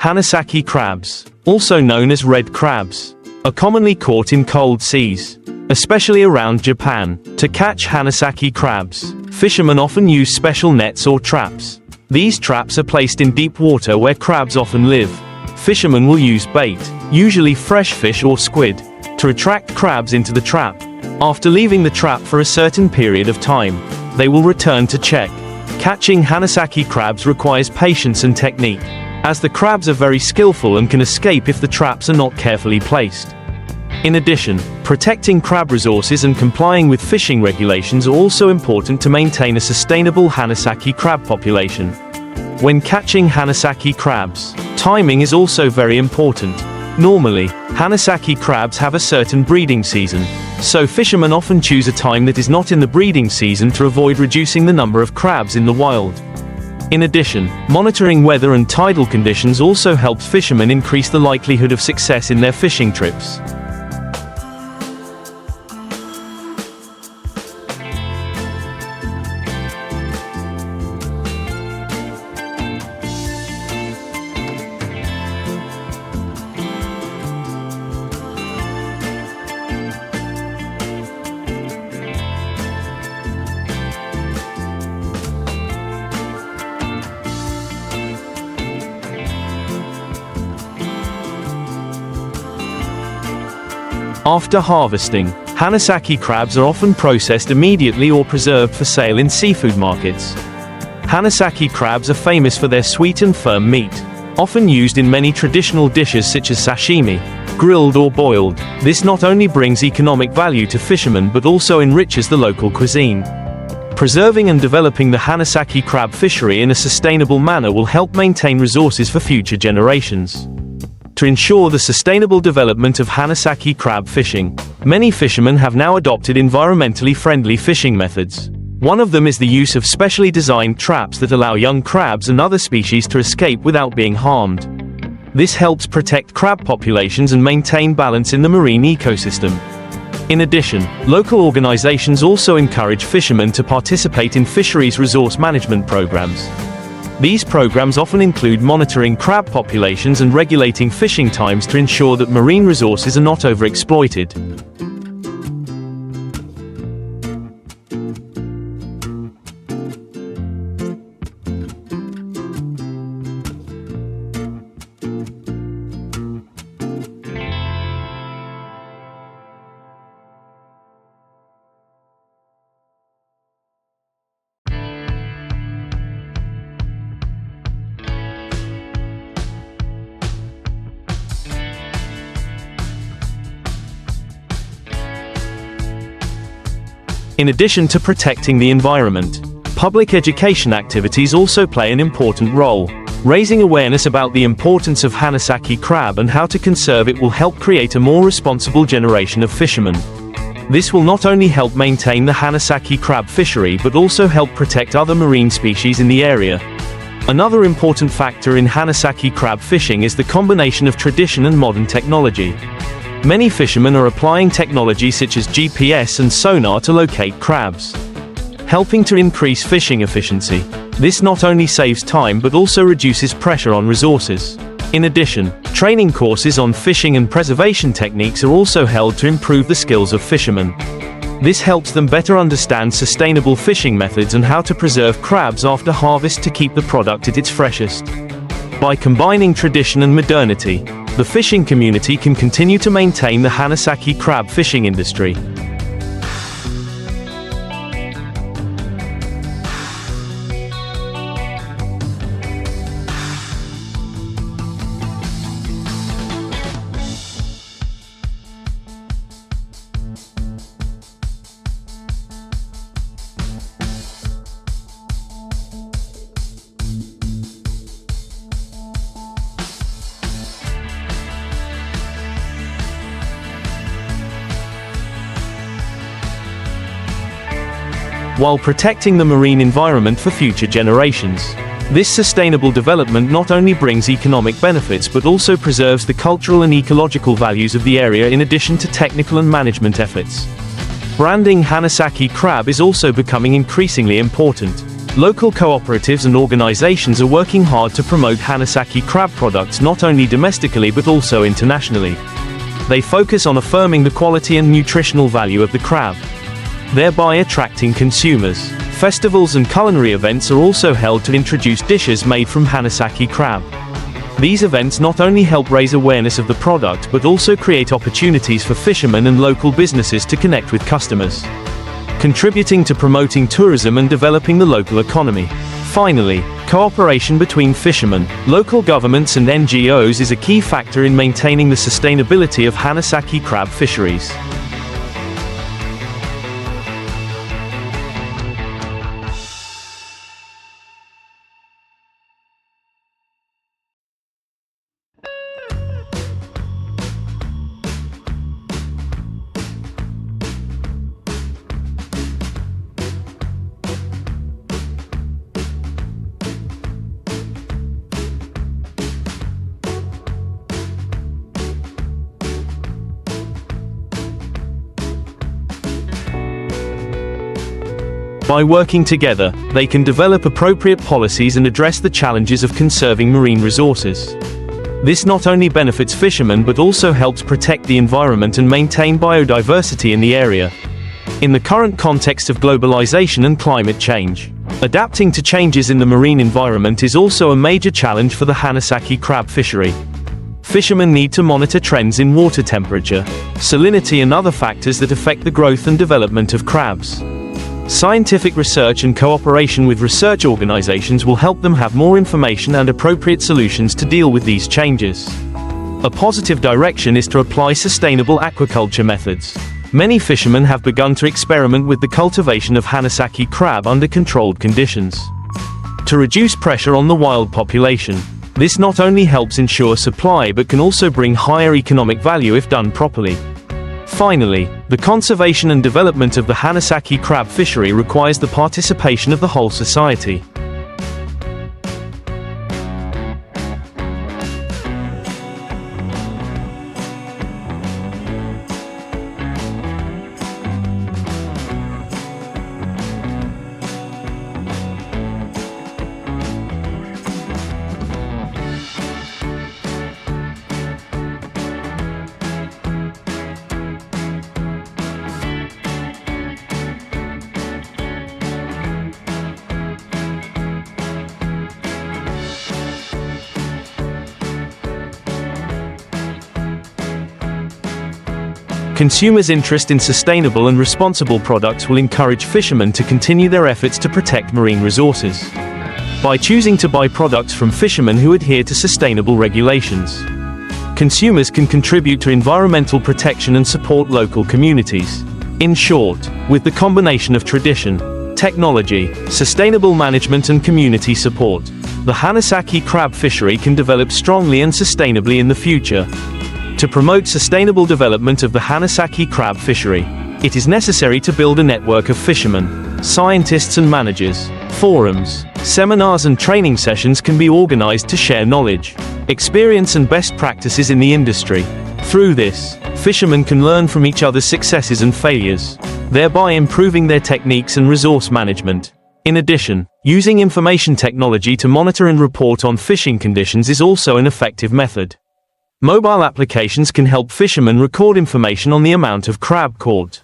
Hanasaki crabs, also known as red crabs, are commonly caught in cold seas, especially around Japan. To catch Hanasaki crabs, fishermen often use special nets or traps. These traps are placed in deep water where crabs often live. Fishermen will use bait, usually fresh fish or squid, to attract crabs into the trap. After leaving the trap for a certain period of time, they will return to check. Catching Hanasaki crabs requires patience and technique, as the crabs are very skillful and can escape if the traps are not carefully placed. In addition, protecting crab resources and complying with fishing regulations are also important to maintain a sustainable Hanasaki crab population. When catching Hanasaki crabs, timing is also very important. Normally, Hanasaki crabs have a certain breeding season, so fishermen often choose a time that is not in the breeding season to avoid reducing the number of crabs in the wild. In addition, monitoring weather and tidal conditions also helps fishermen increase the likelihood of success in their fishing trips. After harvesting, Hanasaki crabs are often processed immediately or preserved for sale in seafood markets. Hanasaki crabs are famous for their sweet and firm meat, often used in many traditional dishes such as sashimi, grilled or boiled. This not only brings economic value to fishermen but also enriches the local cuisine. Preserving and developing the Hanasaki crab fishery in a sustainable manner will help maintain resources for future generations. To ensure the sustainable development of Hanasaki crab fishing, many fishermen have now adopted environmentally friendly fishing methods. One of them is the use of specially designed traps that allow young crabs and other species to escape without being harmed. This helps protect crab populations and maintain balance in the marine ecosystem. In addition, local organizations also encourage fishermen to participate in fisheries resource management programs. These programs often include monitoring crab populations and regulating fishing times to ensure that marine resources are not overexploited. In addition to protecting the environment, public education activities also play an important role. Raising awareness about the importance of Hanasaki crab and how to conserve it will help create a more responsible generation of fishermen. This will not only help maintain the Hanasaki crab fishery but also help protect other marine species in the area. Another important factor in Hanasaki crab fishing is the combination of tradition and modern technology. Many fishermen are applying technology such as GPS and sonar to locate crabs, helping to increase fishing efficiency. This not only saves time but also reduces pressure on resources. In addition, training courses on fishing and preservation techniques are also held to improve the skills of fishermen. This helps them better understand sustainable fishing methods and how to preserve crabs after harvest to keep the product at its freshest. By combining tradition and modernity, the fishing community can continue to maintain the Hanasaki crab fishing industry. While protecting the marine environment for future generations. This sustainable development not only brings economic benefits but also preserves the cultural and ecological values of the area in addition to technical and management efforts. Branding Hanasaki crab is also becoming increasingly important. Local cooperatives and organizations are working hard to promote Hanasaki crab products not only domestically but also internationally. They focus on affirming the quality and nutritional value of the crab, thereby attracting consumers. Festivals and culinary events are also held to introduce dishes made from Hanasaki crab. These events not only help raise awareness of the product but also create opportunities for fishermen and local businesses to connect with customers, contributing to promoting tourism and developing the local economy. Finally, cooperation between fishermen, local governments and NGOs is a key factor in maintaining the sustainability of Hanasaki crab fisheries. By working together, they can develop appropriate policies and address the challenges of conserving marine resources. This not only benefits fishermen but also helps protect the environment and maintain biodiversity in the area. In the current context of globalization and climate change, adapting to changes in the marine environment is also a major challenge for the Hanasaki crab fishery. Fishermen need to monitor trends in water temperature, salinity and other factors that affect the growth and development of crabs. Scientific research and cooperation with research organizations will help them have more information and appropriate solutions to deal with these changes. A positive direction is to apply sustainable aquaculture methods. Many fishermen have begun to experiment with the cultivation of Hanasaki crab under controlled conditions to reduce pressure on the wild population. This not only helps ensure supply but can also bring higher economic value if done properly. Finally, the conservation and development of the Hanasaki crab fishery requires the participation of the whole society. Consumers' interest in sustainable and responsible products will encourage fishermen to continue their efforts to protect marine resources. By choosing to buy products from fishermen who adhere to sustainable regulations, consumers can contribute to environmental protection and support local communities. In short, with the combination of tradition, technology, sustainable management and community support, the Hanasaki crab fishery can develop strongly and sustainably in the future. To promote sustainable development of the Hanasaki crab fishery, it is necessary to build a network of fishermen, scientists and managers. Forums, seminars and training sessions can be organized to share knowledge, experience and best practices in the industry. Through this, fishermen can learn from each other's successes and failures, thereby improving their techniques and resource management. In addition, using information technology to monitor and report on fishing conditions is also an effective method. Mobile applications can help fishermen record information on the amount of crab caught.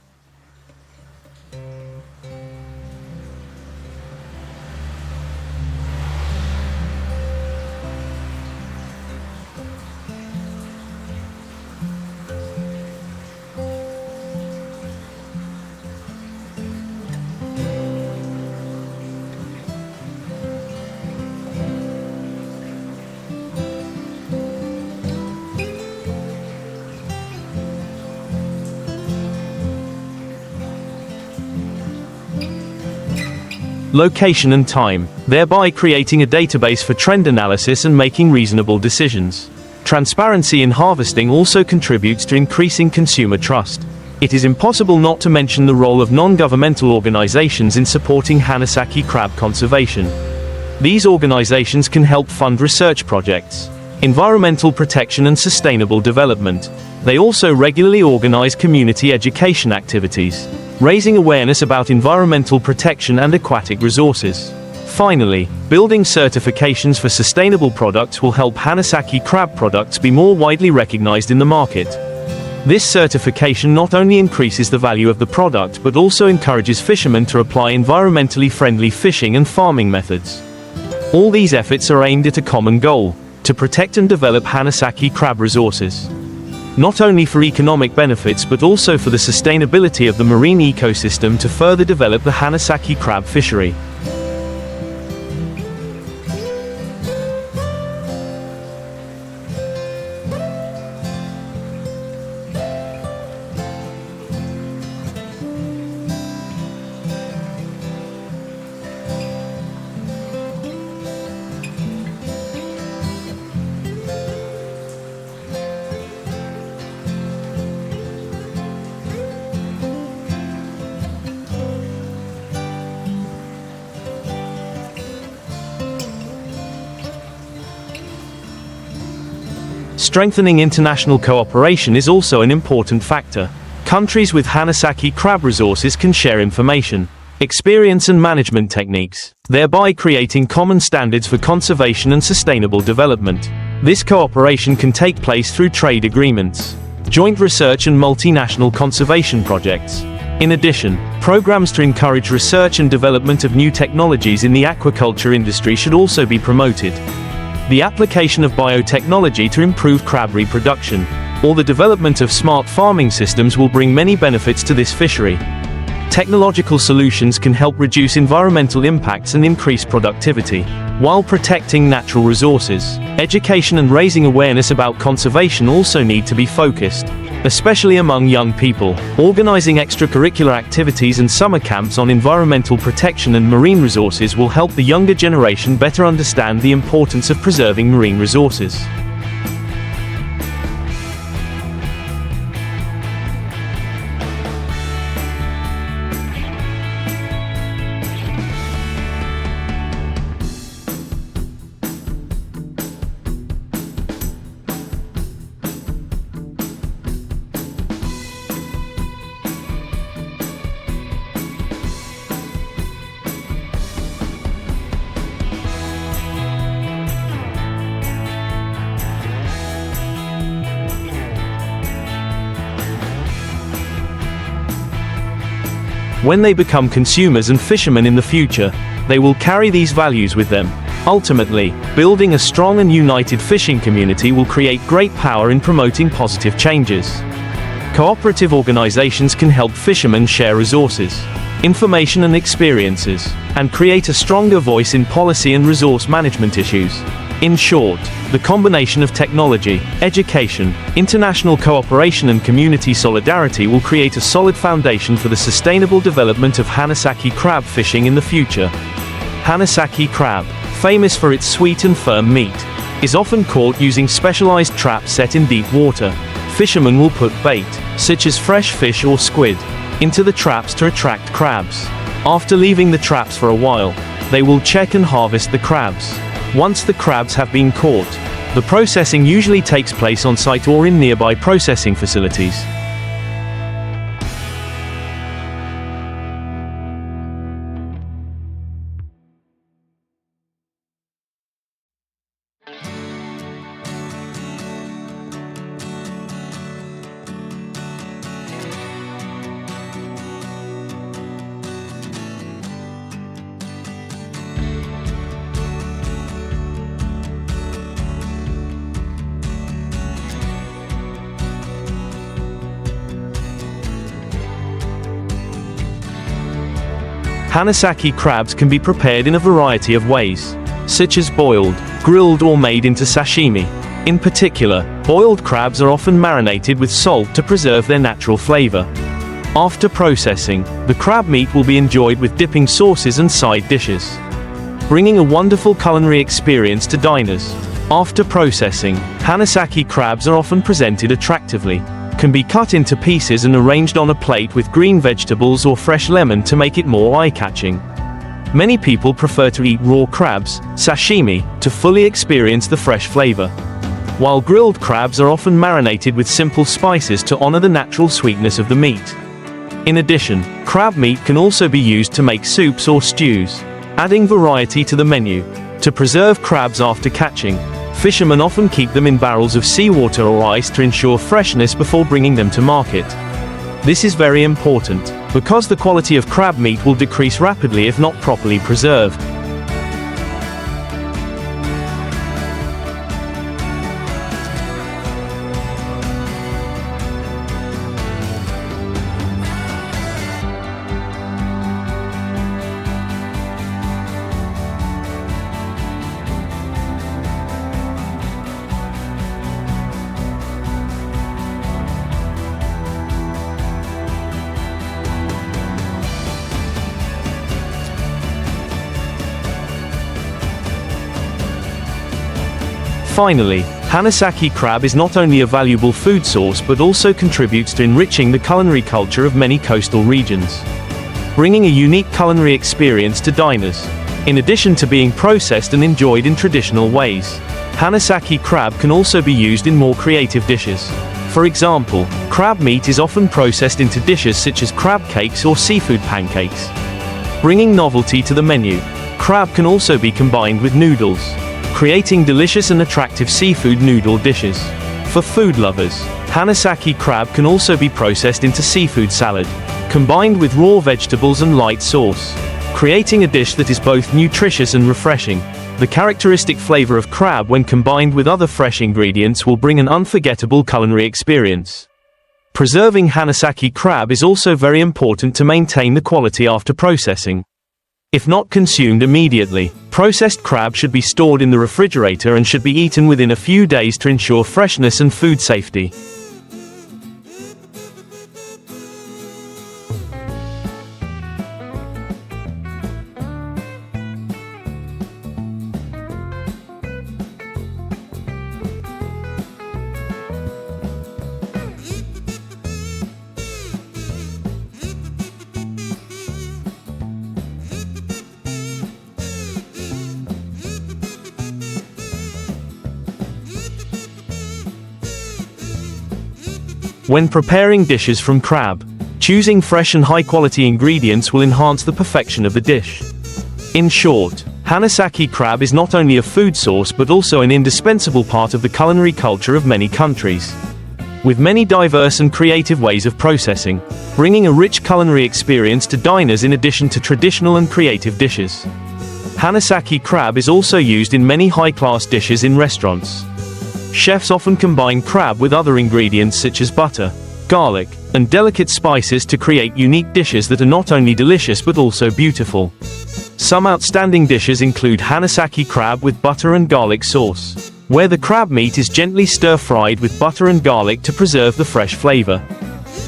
Location and time, thereby creating a database for trend analysis and making reasonable decisions. Transparency in harvesting also contributes to increasing consumer trust. It is impossible not to mention the role of non-governmental organizations in supporting Hanasaki crab conservation. These organizations can help fund research projects, environmental protection and sustainable development. They also regularly organize community education activities, raising awareness about environmental protection and aquatic resources. Finally, building certifications for sustainable products will help Hanasaki crab products be more widely recognized in the market. This certification not only increases the value of the product but also encourages fishermen to apply environmentally friendly fishing and farming methods. All these efforts are aimed at a common goal: to protect and develop Hanasaki crab resources. Not only for economic benefits but also for the sustainability of the marine ecosystem to further develop the Hanasaki crab fishery. Strengthening international cooperation is also an important factor. Countries with Hanasaki crab resources can share information, experience and management techniques, thereby creating common standards for conservation and sustainable development. This cooperation can take place through trade agreements, joint research and multinational conservation projects. In addition, programs to encourage research and development of new technologies in the aquaculture industry should also be promoted. The application of biotechnology to improve crab reproduction, or the development of smart farming systems will bring many benefits to this fishery. Technological solutions can help reduce environmental impacts and increase productivity, while protecting natural resources. Education and raising awareness about conservation also need to be focused, especially among young people. Organizing extracurricular activities and summer camps on environmental protection and marine resources will help the younger generation better understand the importance of preserving marine resources. When they become consumers and fishermen in the future, they will carry these values with them. Ultimately, building a strong and united fishing community will create great power in promoting positive changes. Cooperative organizations can help fishermen share resources, information and experiences, and create a stronger voice in policy and resource management issues. In short, the combination of technology, education, international cooperation and community solidarity will create a solid foundation for the sustainable development of Hanasaki crab fishing in the future. Hanasaki crab, famous for its sweet and firm meat, is often caught using specialized traps set in deep water. Fishermen will put bait, such as fresh fish or squid, into the traps to attract crabs. After leaving the traps for a while, they will check and harvest the crabs. Once the crabs have been caught, the processing usually takes place on site or in nearby processing facilities. Hanasaki crabs can be prepared in a variety of ways, such as boiled, grilled or made into sashimi. In particular, boiled crabs are often marinated with salt to preserve their natural flavor. After processing, the crab meat will be enjoyed with dipping sauces and side dishes, bringing a wonderful culinary experience to diners. After processing, Hanasaki crabs are often presented attractively, can be cut into pieces and arranged on a plate with green vegetables or fresh lemon to make it more eye-catching. Many people prefer to eat raw crabs, sashimi, to fully experience the fresh flavor, while grilled crabs are often marinated with simple spices to honor the natural sweetness of the meat. In addition, crab meat can also be used to make soups or stews, Adding variety to the menu. To preserve crabs after catching, fishermen often keep them in barrels of seawater or ice to ensure freshness before bringing them to market. This is very important, because the quality of crab meat will decrease rapidly if not properly preserved. Finally, Hanasaki crab is not only a valuable food source but also contributes to enriching the culinary culture of many coastal regions, bringing a unique culinary experience to diners. In addition to being processed and enjoyed in traditional ways, Hanasaki crab can also be used in more creative dishes. For example, crab meat is often processed into dishes such as crab cakes or seafood pancakes, bringing novelty to the menu. Crab can also be combined with noodles, creating delicious and attractive seafood noodle dishes. For food lovers, Hanasaki crab can also be processed into seafood salad, combined with raw vegetables and light sauce, creating a dish that is both nutritious and refreshing. The characteristic flavor of crab when combined with other fresh ingredients will bring an unforgettable culinary experience. Preserving Hanasaki crab is also very important to maintain the quality after processing. If not consumed immediately, processed crab should be stored in the refrigerator and should be eaten within a few days to ensure freshness and food safety. When preparing dishes from crab, choosing fresh and high-quality ingredients will enhance the perfection of the dish. In short, Hanasaki crab is not only a food source but also an indispensable part of the culinary culture of many countries, with many diverse and creative ways of processing, bringing a rich culinary experience to diners in addition to traditional and creative dishes. Hanasaki crab is also used in many high-class dishes in restaurants. Chefs often combine crab with other ingredients such as butter, garlic, and delicate spices to create unique dishes that are not only delicious but also beautiful. Some outstanding dishes include Hanasaki crab with butter and garlic sauce, where the crab meat is gently stir-fried with butter and garlic to preserve the fresh flavor,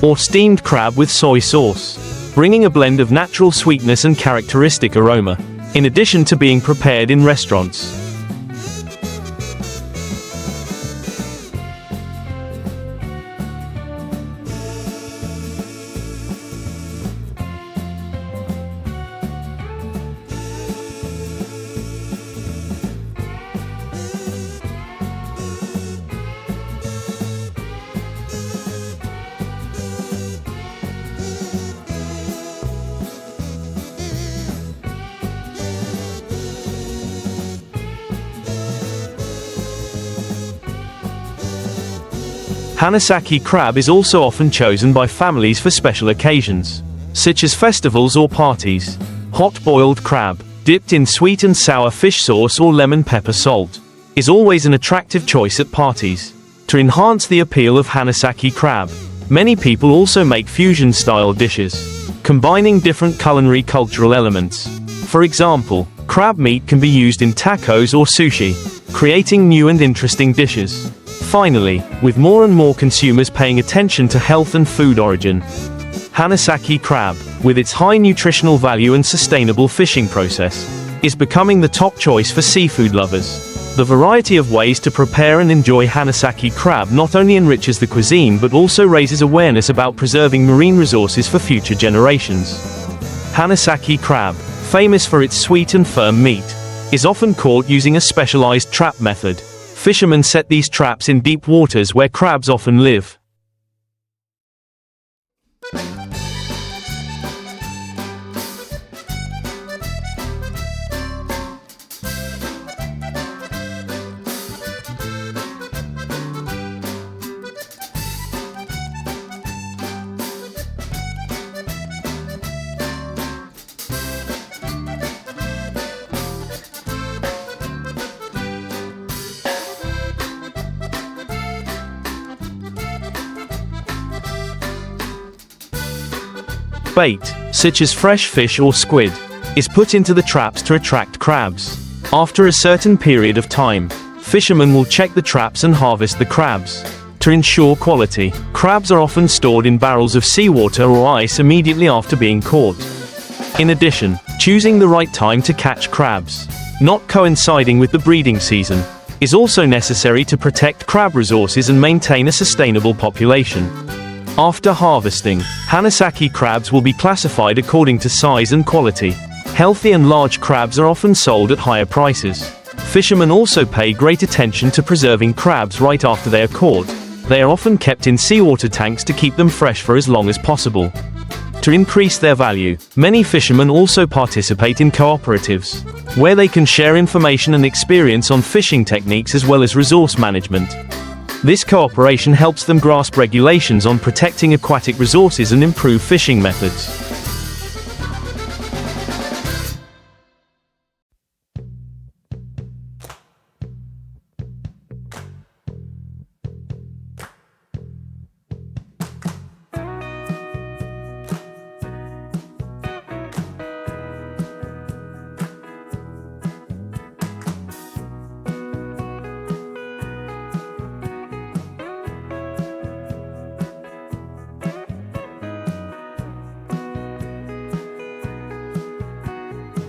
or steamed crab with soy sauce, bringing a blend of natural sweetness and characteristic aroma, in addition to being prepared in restaurants. Hanasaki crab is also often chosen by families for special occasions, such as festivals or parties. Hot-boiled crab, dipped in sweet and sour fish sauce or lemon pepper salt, is always an attractive choice at parties. To enhance the appeal of Hanasaki crab, many people also make fusion-style dishes, combining different culinary cultural elements. For example, crab meat can be used in tacos or sushi, creating new and interesting dishes. Finally, with more and more consumers paying attention to health and food origin, Hanasaki crab, with its high nutritional value and sustainable fishing process, is becoming the top choice for seafood lovers. The variety of ways to prepare and enjoy Hanasaki crab not only enriches the cuisine but also raises awareness about preserving marine resources for future generations. Hanasaki crab, famous for its sweet and firm meat, is often caught using a specialized trap method. Fishermen set these traps in deep waters where crabs often live. Bait, such as fresh fish or squid, is put into the traps to attract crabs. After a certain period of time, fishermen will check the traps and harvest the crabs. To ensure quality, crabs are often stored in barrels of seawater or ice immediately after being caught. In addition, choosing the right time to catch crabs, not coinciding with the breeding season, is also necessary to protect crab resources and maintain a sustainable population. After harvesting, Hanasaki crabs will be classified according to size and quality. Healthy and large crabs are often sold at higher prices. Fishermen also pay great attention to preserving crabs right after they are caught. They are often kept in seawater tanks to keep them fresh for as long as possible. To increase their value, many fishermen also participate in cooperatives, where they can share information and experience on fishing techniques as well as resource management. This cooperation helps them grasp regulations on protecting aquatic resources and improve fishing methods.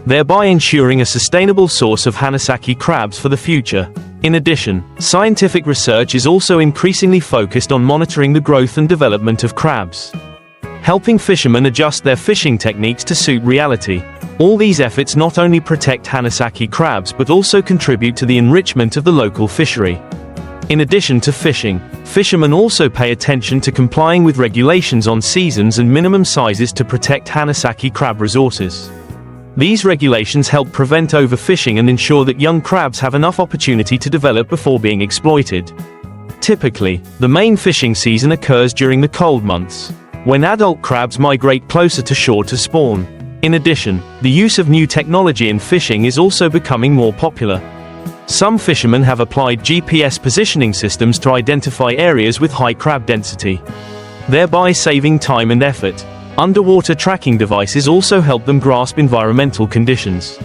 Thereby ensuring a sustainable source of Hanasaki crabs for the future. In addition, scientific research is also increasingly focused on monitoring the growth and development of crabs, helping fishermen adjust their fishing techniques to suit reality. All these efforts not only protect Hanasaki crabs but also contribute to the enrichment of the local fishery. In addition to fishing, fishermen also pay attention to complying with regulations on seasons and minimum sizes to protect Hanasaki crab resources. These regulations help prevent overfishing and ensure that young crabs have enough opportunity to develop before being exploited. Typically, the main fishing season occurs during the cold months, when adult crabs migrate closer to shore to spawn. In addition, the use of new technology in fishing is also becoming more popular. Some fishermen have applied GPS positioning systems to identify areas with high crab density, thereby saving time and effort. Underwater tracking devices also help them grasp environmental conditions.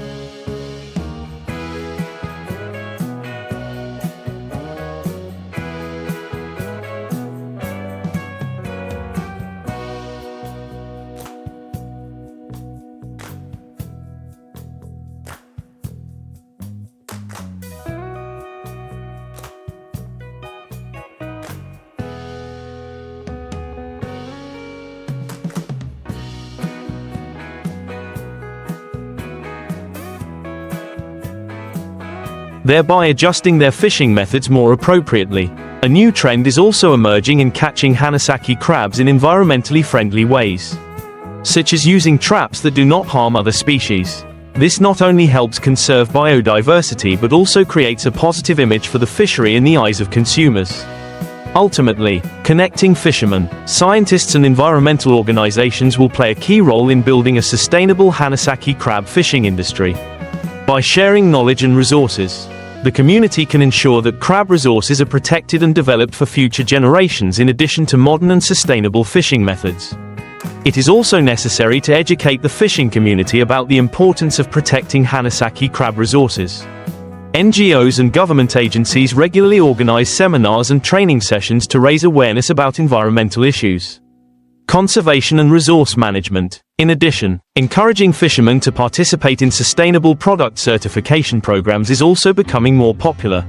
Thereby adjusting their fishing methods more appropriately. A new trend is also emerging in catching Hanasaki crabs in environmentally friendly ways, such as using traps that do not harm other species. This not only helps conserve biodiversity but also creates a positive image for the fishery in the eyes of consumers. Ultimately, connecting fishermen, scientists and environmental organizations will play a key role in building a sustainable Hanasaki crab fishing industry. By sharing knowledge and resources, the community can ensure that crab resources are protected and developed for future generations in addition to modern and sustainable fishing methods. It is also necessary to educate the fishing community about the importance of protecting Hanasaki crab resources. NGOs and government agencies regularly organize seminars and training sessions to raise awareness about environmental issues, conservation and resource management. In addition, encouraging fishermen to participate in sustainable product certification programs is also becoming more popular.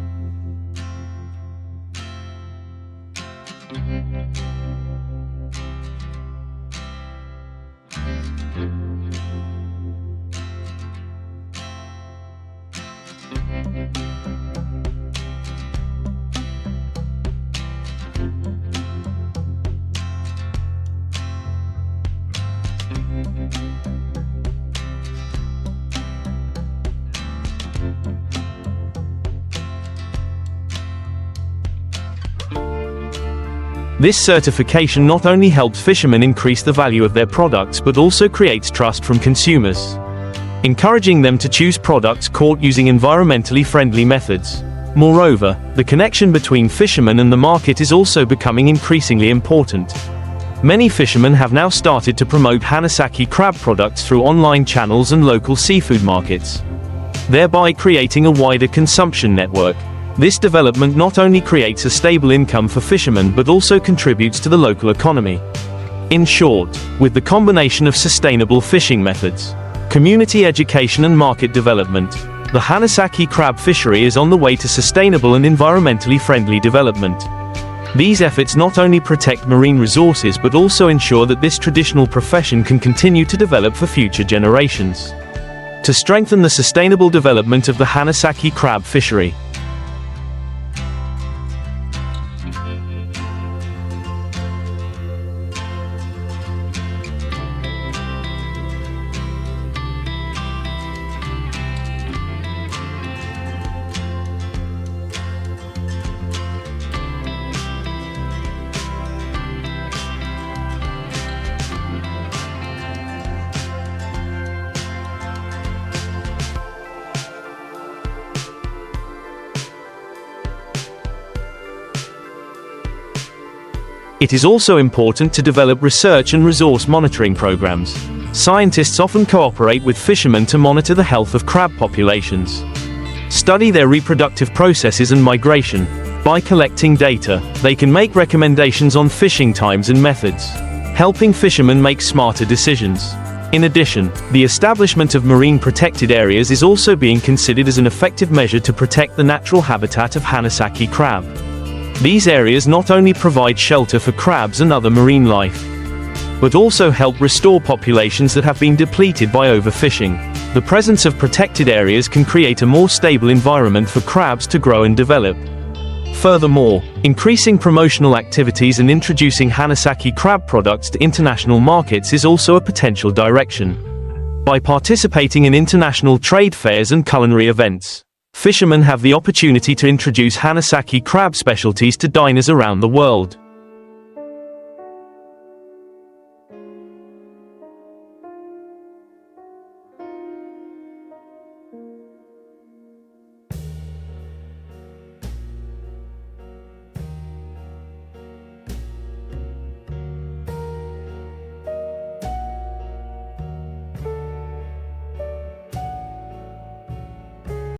This certification not only helps fishermen increase the value of their products but also creates trust from consumers, encouraging them to choose products caught using environmentally friendly methods. Moreover, the connection between fishermen and the market is also becoming increasingly important. Many fishermen have now started to promote Hanasaki crab products through online channels and local seafood markets, thereby creating a wider consumption network. This development not only creates a stable income for fishermen but also contributes to the local economy. In short, with the combination of sustainable fishing methods, community education and market development, the Hanasaki crab fishery is on the way to sustainable and environmentally friendly development. These efforts not only protect marine resources but also ensure that this traditional profession can continue to develop for future generations. To strengthen the sustainable development of the Hanasaki crab fishery, it is also important to develop research and resource monitoring programs. Scientists often cooperate with fishermen to monitor the health of crab populations, study their reproductive processes and migration. By collecting data, they can make recommendations on fishing times and methods, helping fishermen make smarter decisions. In addition, the establishment of marine protected areas is also being considered as an effective measure to protect the natural habitat of Hanasaki crab. These areas not only provide shelter for crabs and other marine life, but also help restore populations that have been depleted by overfishing. The presence of protected areas can create a more stable environment for crabs to grow and develop. Furthermore, increasing promotional activities and introducing Hanasaki crab products to international markets is also a potential direction. By participating in international trade fairs and culinary events, fishermen have the opportunity to introduce Hanasaki crab specialties to diners around the world.